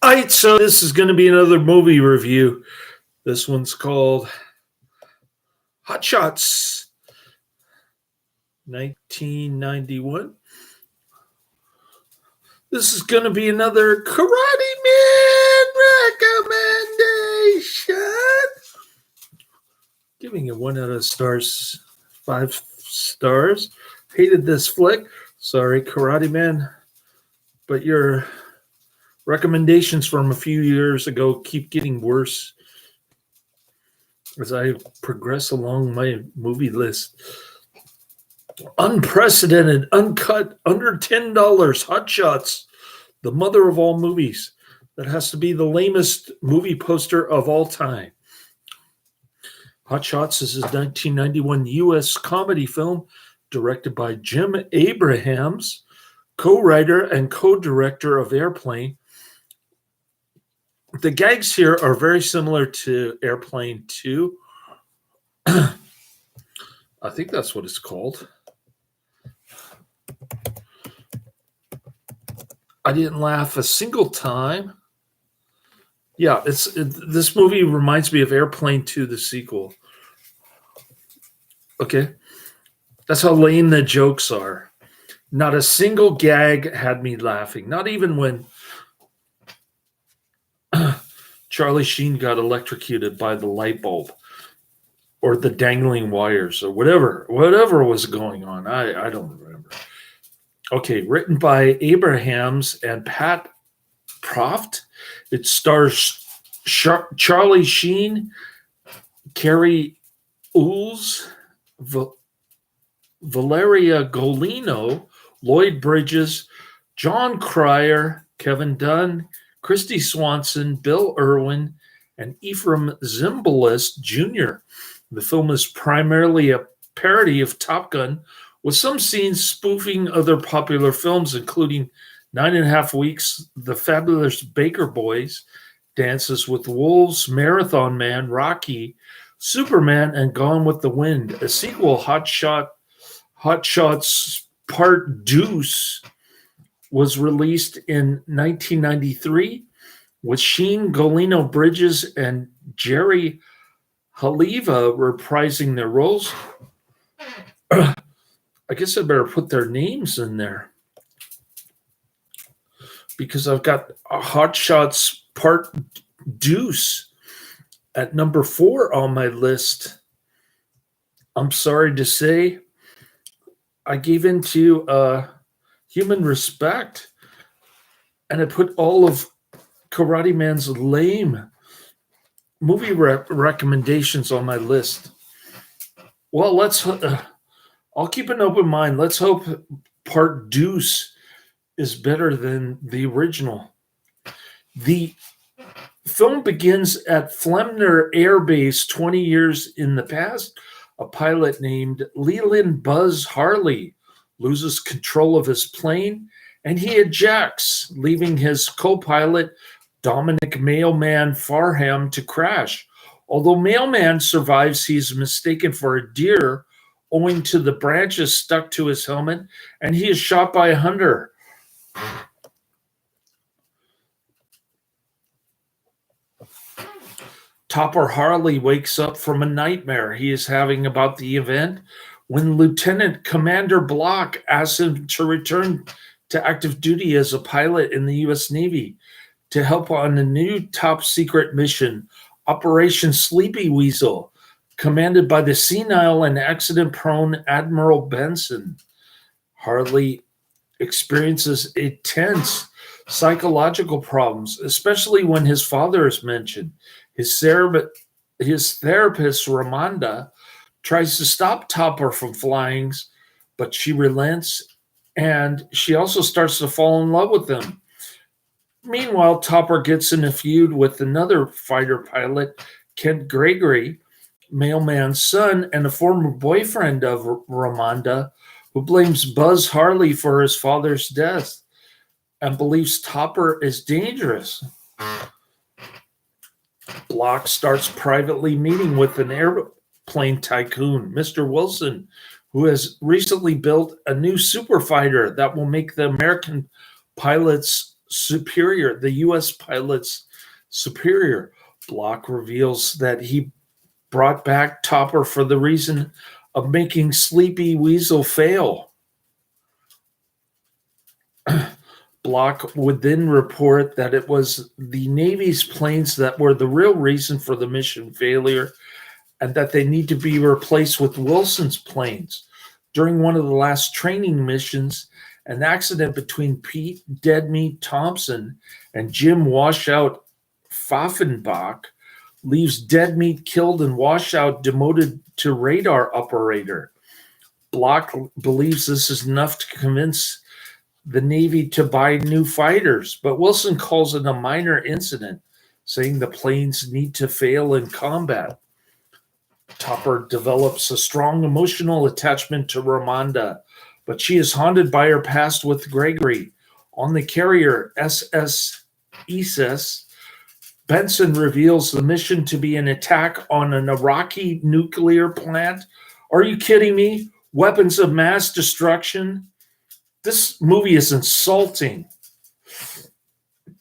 All right, so this is going to be another movie review. This one's called Hot Shots, 1991. This is going to be another Karate Man recommendation. Giving it 1 out of stars, 5 stars. Hated this flick. Sorry, Karate Man. But your recommendations from a few years ago keep getting worse as I progress along my movie list. Unprecedented, uncut, under $10, Hot Shots, the mother of all movies. That has to be the lamest movie poster of all time. Hot Shots is a 1991 U.S. comedy film directed by Jim Abrahams, co-writer and co-director of Airplane. The gags here are very similar to Airplane 2. I think that's what it's called. I didn't laugh a single time. Yeah, this movie reminds me of Airplane 2, the sequel. Okay? That's how lame the jokes are. Not a single gag had me laughing. Not even when Charlie Sheen got electrocuted by the light bulb or the dangling wires or whatever was going on. I don't remember. Okay, written by Abrahams and Pat Proft. It stars Charlie Sheen, Carrie Ools, Valeria Golino, Lloyd Bridges, John Cryer, Kevin Dunn, Christy Swanson, Bill Irwin, and Ephraim Zimbalist Jr. The film is primarily a parody of Top Gun, with some scenes spoofing other popular films, including 9.5 Weeks, The Fabulous Baker Boys, Dances with Wolves, Marathon Man, Rocky, Superman, and Gone with the Wind. A sequel, Hot Shots Part Deuce, was released in 1993 with Sheen, Golino, Bridges, and Jerry Haleva reprising their roles. I guess I better put their names in there because I've got Hot Shots Part Deuce at number 4 on my list. I'm sorry to say I gave into Human Respect and I put all of Karate Man's lame movie recommendations on my list. Well, I'll keep an open mind. Let's hope Part Deuce is better than the original. The film begins at Flemner Air Base 20 years in the past. A pilot named Leland Buzz Harley loses control of his plane and he ejects, leaving his co-pilot Dominic Mailman Farham to crash. Although Mailman survives, he's mistaken for a deer owing to the branches stuck to his helmet, and he is shot by a hunter. Topper Harley wakes up from a nightmare he is having about the event when Lieutenant Commander Block asks him to return to active duty as a pilot in the U.S. Navy to help on a new top-secret mission, Operation Sleepy Weasel, commanded by the senile and accident-prone Admiral Benson. Harley experiences intense psychological problems, especially when his father is mentioned. His therapist, Ramonda, tries to stop Topper from flying, but she relents, and she also starts to fall in love with him. Meanwhile, Topper gets in a feud with another fighter pilot, Kent Gregory, Mailman's son, and a former boyfriend of Ramonda, who blames Buzz Harley for his father's death and believes Topper is dangerous. Block starts privately meeting with an airplane tycoon, Mr. Wilson, who has recently built a new super fighter that will make the American pilots superior, the U.S. pilot's superior. Block reveals that he brought back Topper for the reason of making Sleepy Weasel fail. Block would then report that it was the Navy's planes that were the real reason for the mission failure and that they need to be replaced with Wilson's planes. During one of the last training missions, an accident between Pete Deadmeat Thompson and Jim Washout Pfaffenbach leaves Deadmeat killed and Washout demoted to radar operator. Block believes this is enough to convince the Navy to buy new fighters, but Wilson calls it a minor incident, saying the planes need to fail in combat. Topper develops a strong emotional attachment to Ramonda, but she is haunted by her past with Gregory. On the carrier SS Isis, Benson reveals the mission to be an attack on an Iraqi nuclear plant. Are you kidding me? Weapons of mass destruction? This movie is insulting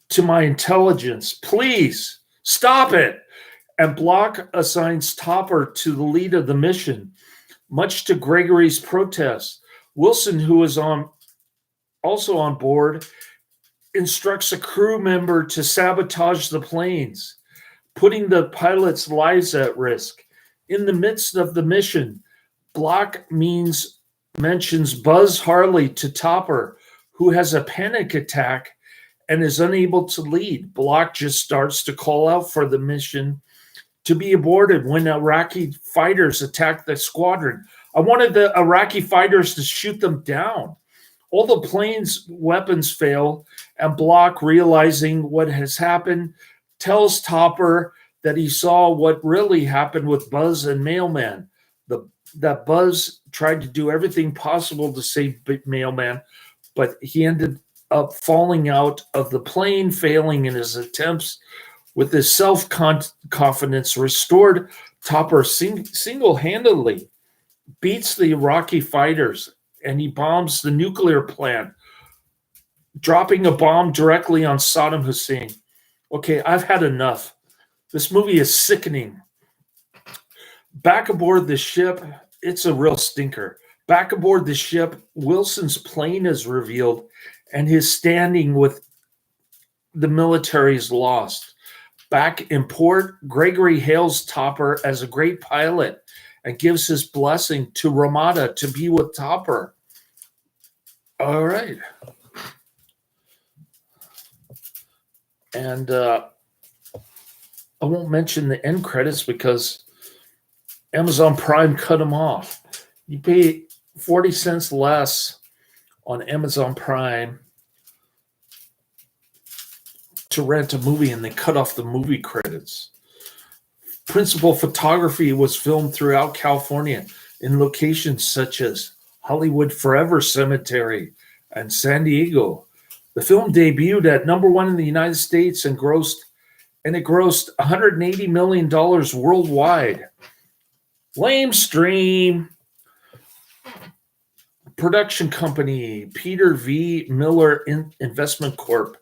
to my intelligence. Please stop it. And Block assigns Topper to the lead of the mission, much to Gregory's protest. Wilson, who is also on board, instructs a crew member to sabotage the planes, putting the pilots' lives at risk. In the midst of the mission, Block mentions Buzz Harley to Topper, who has a panic attack and is unable to lead. Block just starts to call out for the mission to be aborted when Iraqi fighters attack the squadron. I wanted the Iraqi fighters to shoot them down. All the planes' weapons fail, and Block, realizing what has happened, tells Topper that he saw what really happened with Buzz and Mailman. That Buzz tried to do everything possible to save Mailman, but he ended up falling out of the plane, failing in his attempts. With his self-confidence restored, Topper single-handedly beats the Iraqi fighters, and he bombs the nuclear plant, dropping a bomb directly on Saddam Hussein. Okay, I've had enough. This movie is sickening. Back aboard the ship, it's a real stinker. Back aboard the ship, Wilson's plane is revealed, and his standing with the military is lost. Back in port, Gregory hails Topper as a great pilot and gives his blessing to Ramada to be with Topper. All right. And I won't mention the end credits because Amazon Prime cut them off. You pay 40 cents less on Amazon Prime to rent a movie, and they cut off the movie credits. Principal photography was filmed throughout California in locations such as Hollywood Forever Cemetery and San Diego. The film debuted at #1 in the United States and it grossed $180 million worldwide. Laimbeer production company, Peter V. Miller Investment Corp.,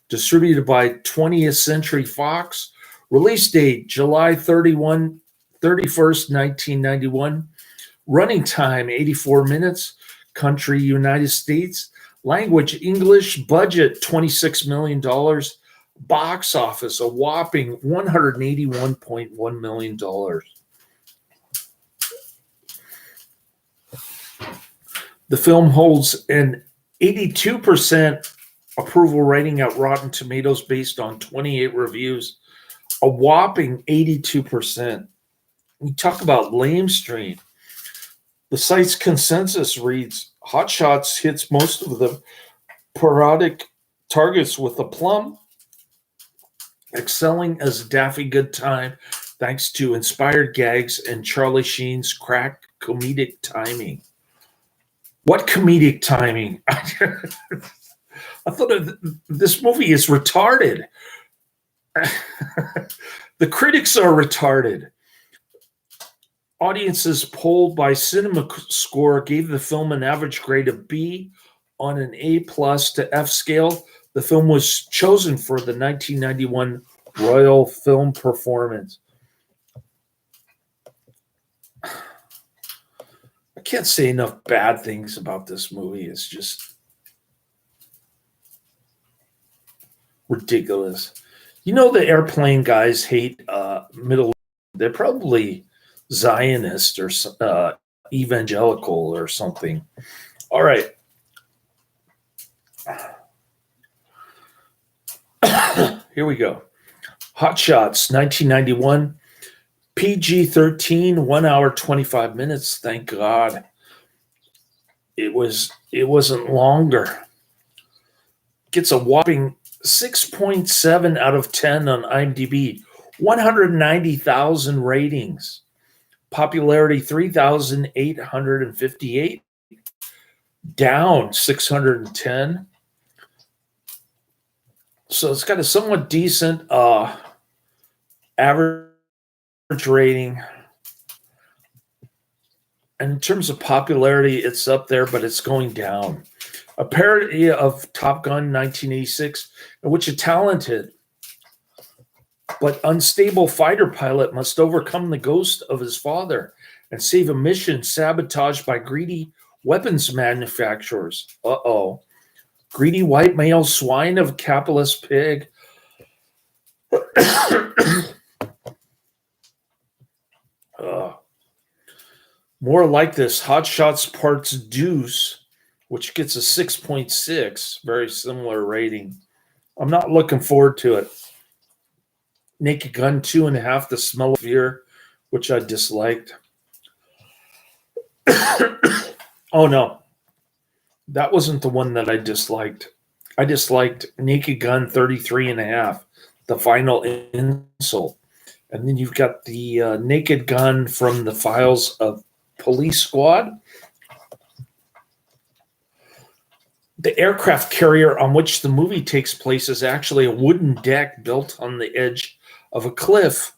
distributed by 20th Century Fox. Release date, July 31st, 1991. Running time, 84 minutes. Country, United States. Language, English. Budget, $26 million. Box office, a whopping $181.1 million. The film holds an 82% approval rating at Rotten Tomatoes based on 28 reviews. A whopping 82%. We talk about Laimbeer. The site's consensus reads, Hot Shots hits most of the parodic targets with a plum, excelling as a daffy good time thanks to inspired gags and Charlie Sheen's crack comedic timing. What comedic timing? I thought this movie is retarded. The critics are retarded. Audiences polled by CinemaScore gave the film an average grade of B on an A+ to F scale. The film was chosen for the 1991 Royal Film Performance. I can't say enough bad things about this movie. It's just ridiculous. You know, the airplane guys hate middle. They're probably Zionist or evangelical or something. All right. Here we go. Hot Shots, 1991. PG-13, 1 hour, 25 minutes. Thank God. It wasn't longer. Gets a whopping 6.7 out of 10 on IMDb. 190,000 ratings. Popularity 3,858. Down 610. So it's got a somewhat decent average rating. And in terms of popularity, it's up there, but it's going down. A parody of Top Gun 1986, in which a talented but unstable fighter pilot must overcome the ghost of his father and save a mission sabotaged by greedy weapons manufacturers. Uh-oh. Greedy white male swine of capitalist pig. More like this, Hot Shots Parts Deuce, which gets a 6.6, very similar rating. I'm not looking forward to it. Naked Gun 2.5, The Smell of Fear, which I disliked. Oh no, that wasn't the one that I disliked. I disliked Naked Gun 33.5, The Final Insult. And then you've got the Naked Gun from the Files of Police Squad. The aircraft carrier on which the movie takes place is actually a wooden deck built on the edge of a cliff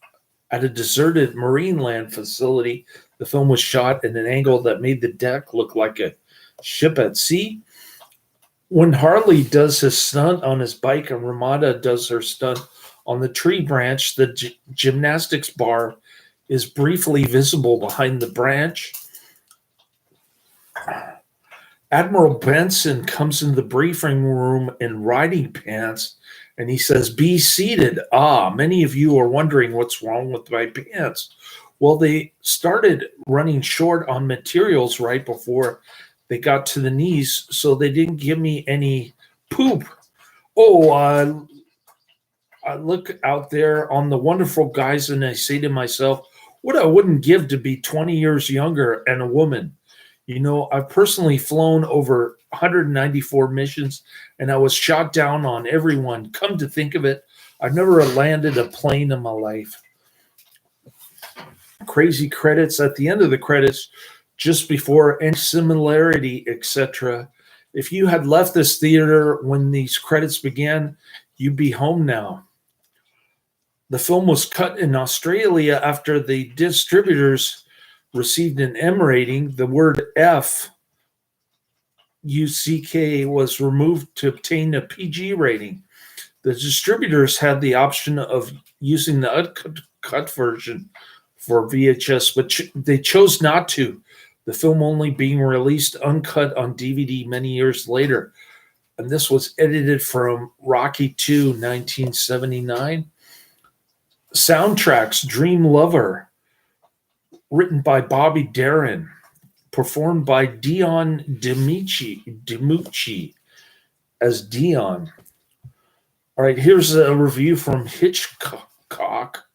at a deserted marine land facility. The film was shot at an angle that made the deck look like a ship at sea. When Harley does his stunt on his bike and Ramada does her stunt on the tree branch, the gymnastics bar is briefly visible behind the branch. Admiral Benson comes in the briefing room in riding pants and he says, "Be seated. Many of you are wondering what's wrong with my pants." Well, they started running short on materials right before they got to the knees, so they didn't give me any poop. I look out there on the wonderful guys and I say to myself, what I wouldn't give to be 20 years younger and a woman. You know, I've personally flown over 194 missions and I was shot down on every one. Come to think of it, I've never landed a plane in my life. Crazy credits at the end of the credits, just before any similarity, etc. If you had left this theater when these credits began, you'd be home now. The film was cut in Australia after the distributors received an M rating. The word F, UCK, was removed to obtain a PG rating. The distributors had the option of using the uncut version for VHS, but they chose not to. The film only being released uncut on DVD many years later. And this was edited from Rocky II, 1979. Soundtracks, Dream Lover, written by Bobby Darin, performed by Dion DiMucci as Dion. All right, here's a review from Hitchcock,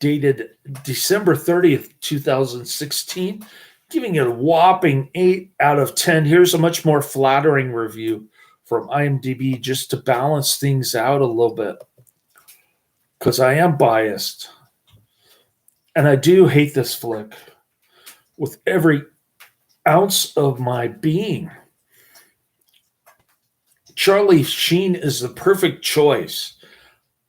dated December 30th, 2016, giving it a whopping 8 out of 10. Here's a much more flattering review from IMDb just to balance things out a little bit, because I am biased. And I do hate this flick with every ounce of my being. Charlie Sheen is the perfect choice.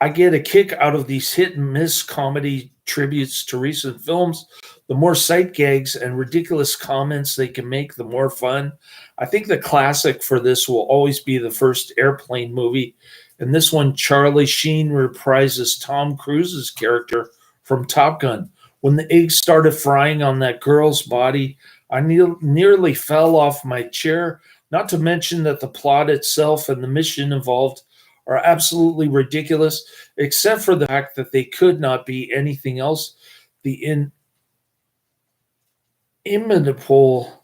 I get a kick out of these hit and miss comedy tributes to recent films. The more sight gags and ridiculous comments they can make, the more fun. I think the classic for this will always be the first Airplane movie. And this one, Charlie Sheen reprises Tom Cruise's character from Top Gun. When the eggs started frying on that girl's body, I nearly fell off my chair, not to mention that the plot itself and the mission involved are absolutely ridiculous, except for the fact that they could not be anything else. The inimitable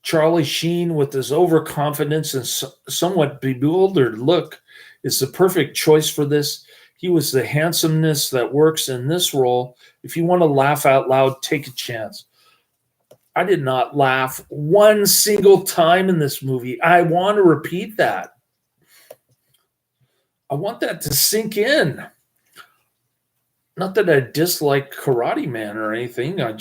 Charlie Sheen, with his overconfidence and somewhat bewildered look, is the perfect choice for this. He was the handsomeness that works in this role. If you want to laugh out loud, take a chance. I did not laugh one single time in this movie. I want to repeat that. I want that to sink in. Not that I dislike Karate Man or anything. I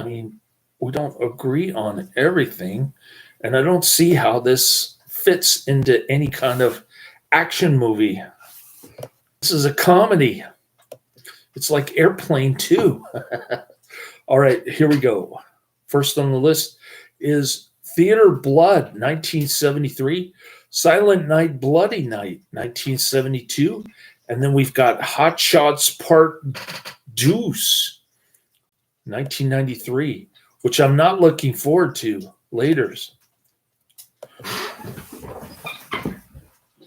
mean, we don't agree on everything. And I don't see how this fits into any kind of action movie. This is a comedy. It's like Airplane 2. All right, here we go. First on the list is Theater Blood, 1973. Silent Night, Bloody Night, 1972. And then we've got Hot Shots Part Deuce, 1993, which I'm not looking forward to. Laters.